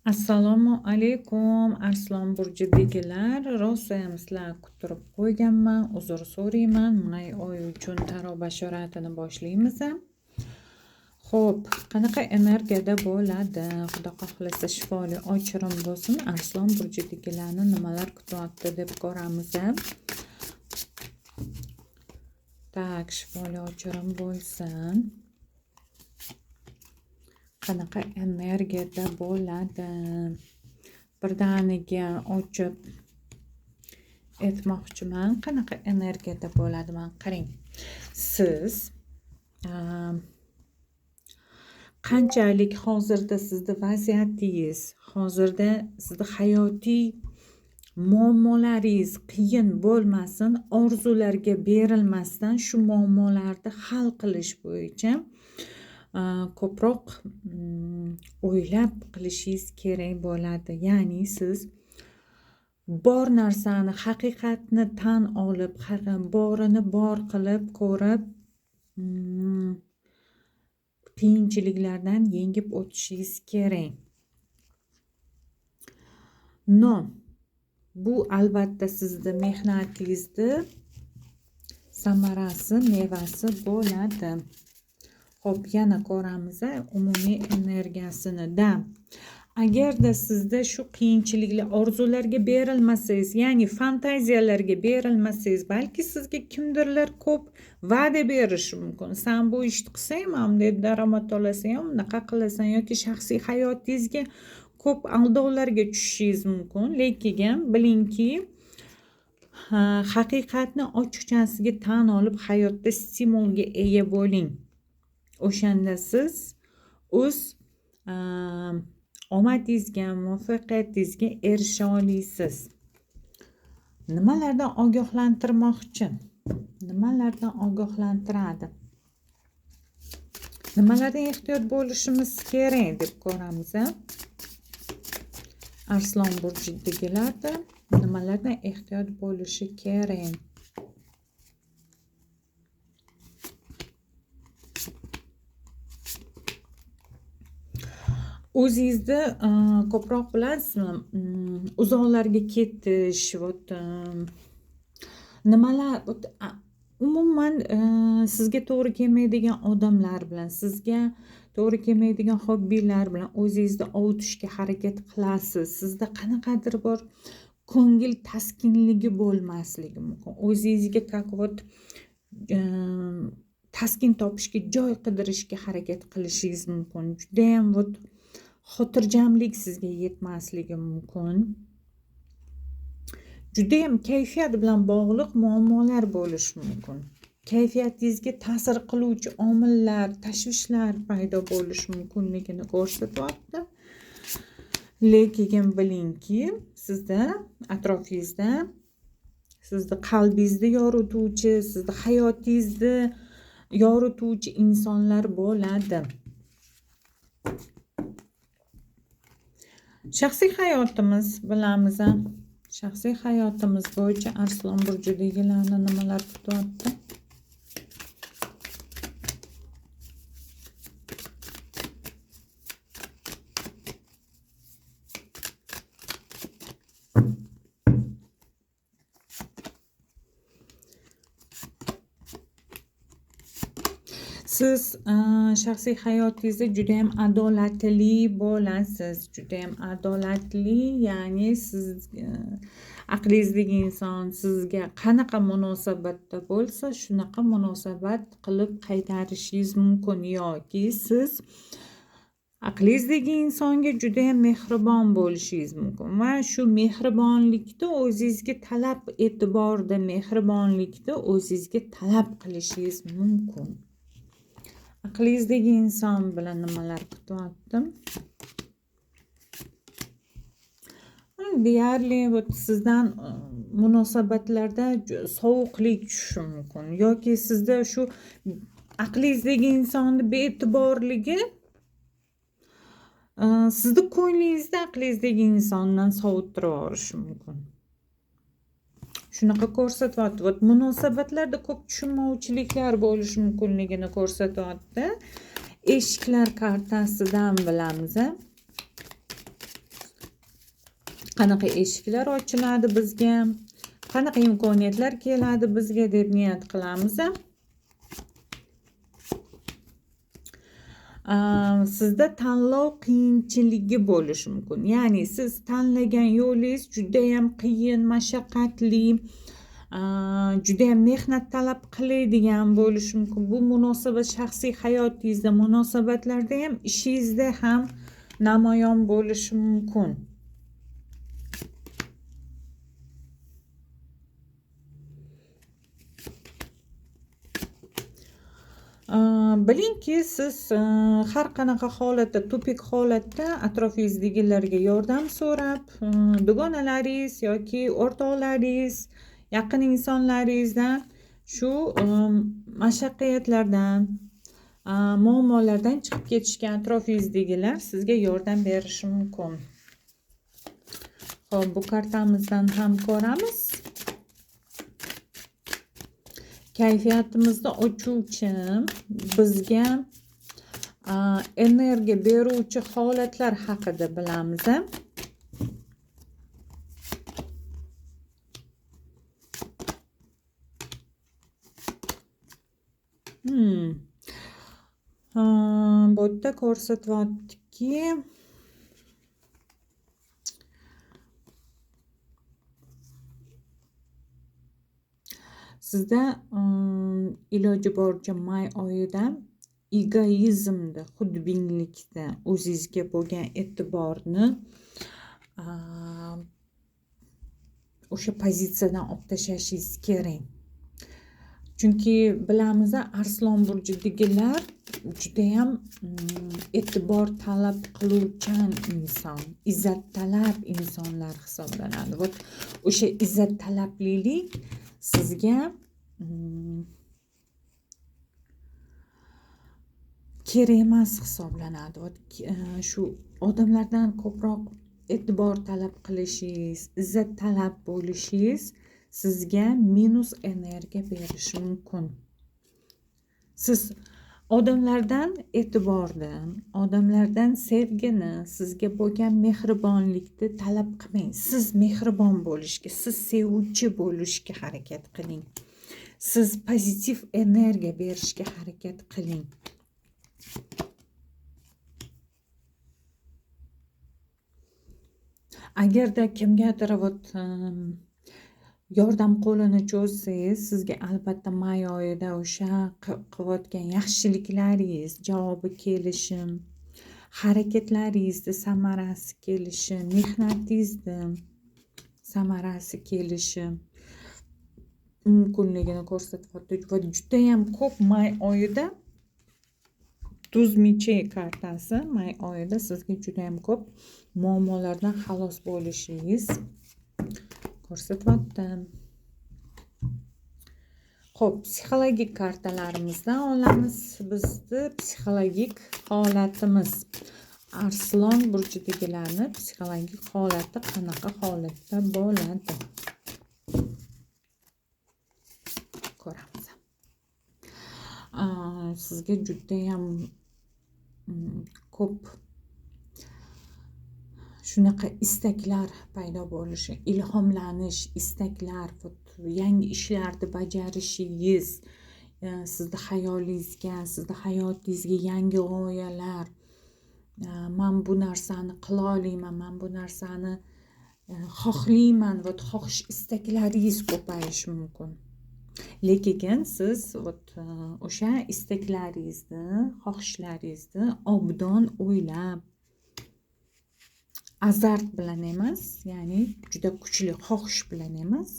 Assalomu alaykum Arslon burjidagilar. Rosayam sizlar kuttirib qo'yganman. Uzr so'rayman. May oyi uchun tarot bashoratini boshlaymiz. Xo'p, qanaqa energiyada bo'ladi? Xudo xohlasa shifoli ochirim bo'lsin. Arslon burjidagilarni nimalar kutyapti deb ko'ramiz. Tak, shifoli ochirim bo'lsin. Qanaqa energiyada bo'ladi? Birdaniga ochib aytmoqchiman. Qanaqa energiyada bo'ladi? Mana qarang. Siz qanchalik hozirda sizni vaziyatingiz, hozirda sizni hayotiy muammolaringiz qiyin bo'lmasin, orzularga berilmasdan shu muammolarni hal qilish bo'yicha ko'proq o'ylab qilishingiz kerak bo'ladi. Ya'ni siz bor narsani, haqiqatni tan olib, borini bor qilib ko'rib, qiyinchiliklardan yengib o'tishingiz kerak. Bu albatta sizni mehnatingizni samarasi, mevasi bo'ladi. Xo'p, yana ko'ramiz umumiy energiyasini. Agarda sizda shu qiyinchiliklar, orzularga berilmasangiz, ya'ni fantaziyalarga berilmasangiz, balki sizga kimdirlar ko'p va'da berishi mumkin. Sen bu ishni qilsang, mana daromad olasan, bunaqa qilasan, yoki shaxsiy hayotingizga ko'p aldovlarga tushishingiz mumkin. Lekin bilingki, haqiqatni ochiqchasiga tan olib hayotda stimulga ega bo'ling. O'shanda siz o'z omadingizga, muvaffaqiyatingizga erisha olasiz. Nimalardan ogohlantirmoqchi? Nimalardan ogohlantiradi? Nimalardan ehtiyot bo'lishimiz kerak deb ko'ramiz. Arslon burjidagilarda nimalardan ehtiyot bo'lishi kerak? O'zingizni ko'proq bilasizmi, uzoqlarga ketish, nimalar umuman sizga to'g'ri kelmaydigan odamlar bilan, sizga to'g'ri kelmaydigan hobbilar bilan o'zingizni ovutishga harakat qilasiz. Sizda qanaqadir bir ko'ngil taskinligi bo'lmasligi mumkin. O'zingizga taskin topishga, joy qidirishga harakat qilishingiz mumkin. Juda ham xotirjamlik sizga yetmasligi mumkin. Juda ham kayfiyat bilan bog'liq muammolar bo'lishi mumkin. Kayfiyatingizga ta'sir qiluvchi omillar, tashvishlar paydo bo'lishi mumkinligini ko'rsatyapti. Lekin bilingki, sizda atrofingizda sizni qalbingizni yorituvchi, sizni hayotingizni yorituvchi insonlar bo'ladi. Shaxsiy hayotimiz bilamiz. Shaxsiy hayotimiz bo'yicha Arslon burjidagilarni nimalar kutyapti? Siz shaxsiy hayotingizda juda ham adolatli bo'lasiz. Juda ham adolatli, ya'ni siz aqlingizdagi inson sizga qanaqa munosabatda bo'lsa, shunaqa munosabat qilib qaytarishingiz mumkin, yoki siz aqlingizdagi insonga juda ham mehribon bo'lishingiz mumkin va shu mehribonlikni o'zingizga talab, e'tiborda mehribonlikni o'zingizga talab qilishingiz mumkin. Aqlingizdagi inson bilan nimalar kutyapti? Deyarli sizdan munosabatlarda sovuqlik tushishi mumkin, yoki sizda shu aqlingizdagi insonni be'tiborligi sizni ko'nglingizni aqlingizdagi insondan sovuttirib yuborishi mumkin. Shunaqa ko'rsatyapti. Munosabatlarda ko'p tushunmovchiliklar bo'lishi mumkinligini ko'rsatyapti. Eshiklar kartasidan bilamiz. qanaqa eshiklar ochiladi bizga, qanaqa imkoniyatlar keladi bizga deb niyat qilamiz. Sizda tanlov qiyinchiligi bo'lishi mumkin. Ya'ni siz tanlagan yo'lingiz juda ham qiyin, mashaqqatli, juda ham mehnat talab qiladigan bo'lishi mumkin. Bu munosabat shaxsiy hayotingizda, munosabatlarda ham, ishingizda ham namoyon bo'lishi mumkin. Bilingki, siz har qanaqa holatda, tupik holatda atrofingizdagilarga yordam so'rab, dugonalaringiz yoki o'rtoqlaringiz, yaqin insonlaringizdan shu mashaqqatlardan, muammolardan chiqib ketishgan atrofingizdagilar sizga yordam berishi mumkin. Xo'p, bu kartamizdan ham ko'ramiz. Kayfiyatimizni ochuvchi, bizga energiya beruvchi holatlar haqida bilamiz. Bu yerda ko'rsatyaptiki, sizda iloji boricha may oyida egoizmda, xudbinlikda o'zingizga bo'lgan e'tiborni o'sha pozitsiyadan olib tashlashingiz kerak. Chunki bilamiz, Arslon burjidagilar juda ham e'tibor talab qiluvchan inson, izzat talab insonlar hisoblanadi. O'sha izzat talablilik sizga kerak emas hisoblanadi. Shu odamlardan ko'proq e'tibor talab qilishingiz, izzat talab bo'lishingiz sizga minus energiya berishi mumkin. Siz odamlardan e'tiborni, odamlardan sevgini, sizga bo'lgan mehribonlikni talab qilmang. Siz mehribon bo'lishga, siz sevuvchi bo'lishga harakat qiling. Siz pozitiv energiya berishga harakat qiling. Agarda kimgadir yordam qo'lini cho'zsangiz, sizga albatta may oyida o'sha qilayotgan yaxshiliklaringiz javobi kelishi, harakatlaringizda samarasi kelishi, mehnatingizda samarasi kelishi mumkinligini ko'rsatyapti. Va juda ham ko'p may oyida tuzmiche kartasi may oyida sizga juda ham ko'p muammolardan xalos bo'lishingiz ko'rsatyapti. Xo'p, psixologik kartalarimizdan olamiz. Bizni psixologik holatimiz, Arslon burjidagilarni psixologik holati qanaqa holatda bo'ladi? Ko'ramiz. Sizga juda ham ko'p shunaqa istaklar paydo bo'lishi, ilhomlanish, istaklar, yangi ishlarni bajarishingiz, sizni xayolingizga, sizni hayotingizga yangi g'oyalar, men bu narsani qila olaman, men bu narsani xohlayman, xohish istaklaringiz ko'payishi mumkin. Lekin siz o'sha istaklaringizni, xohishlaringizni obdon o'ylab, azart bilan emas, ya'ni juda kuchli xohish bilan emas,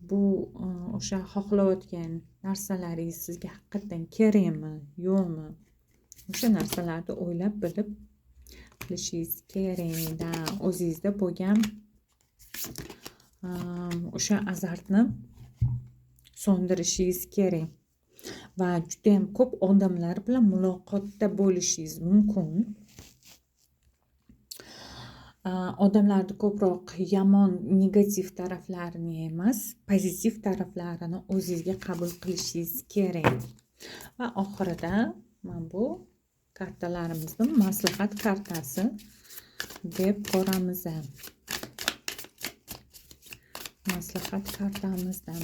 bu o'sha xohlayotgan narsalaringiz sizga haqiqatan kerakmi, yo'qmi? O'sha narsalarni o'ylab bilib qilishingiz kerak-da. O'zingizda bo'lgan o'sha azartni so'ndirishingiz kerak. Va juda ham ko'p odamlar bilan muloqotda bo'lishingiz mumkin. Odamlarni ko'proq yomon, negativ taraflarini emas, pozitiv taraflarini o'zingizga qabul qilishingiz kerak. Va oxirida mana bu kartalarimizni maslahat kartasi deb ko'ramiz. maslahat kartamizdan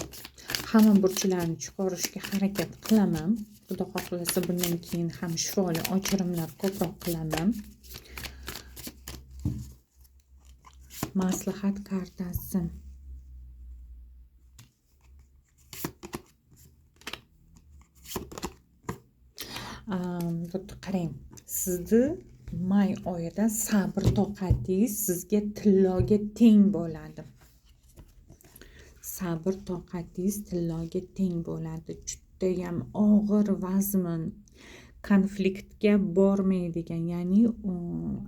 hamma burchlarni chiqarishga harakat qilaman. Xudo xohlasa bundan keyin ham shifoli ochirimlar ko'proq qilaman. Maslahat kartasi. Bitta qarang. Sizni may oyida sabr toqatingiz sizga tilloga teng bo'ladi. Sabr toqatingiz tilloga teng bo'ladi. Judayam og'ir vazmin, konfliktga bormaydigan, ya'ni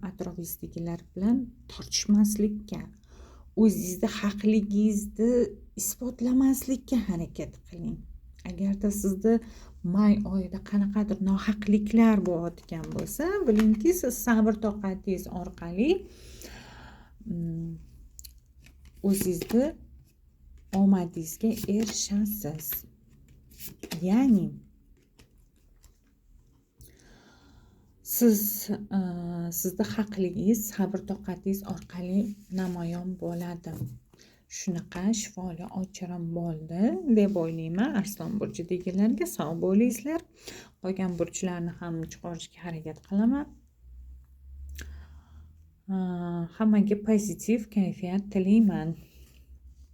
atrofingizdagilar bilan tortishmaslikka, o'zingizni haqligingizni isbotlamaslikka harakat qiling. Agarda sizni may oyida qanaqadir nohaqliklar bo'layotgan bo'lsa, bilingki, siz sabr toqatingiz orqali o'zingizni omadingizga erishasiz. Ya'ni sizni haqligingiz sabr toqatingiz orqali namoyon bo'ladi. Shunaqa shifoli ochirim bo'ldi deb o'ylayman. Arslon burchidagilarga sog' bo'linglar. Qolgan burchlarni ham chiqarishga harakat qilaman. Hammaga pozitiv kayfiyat tilayman.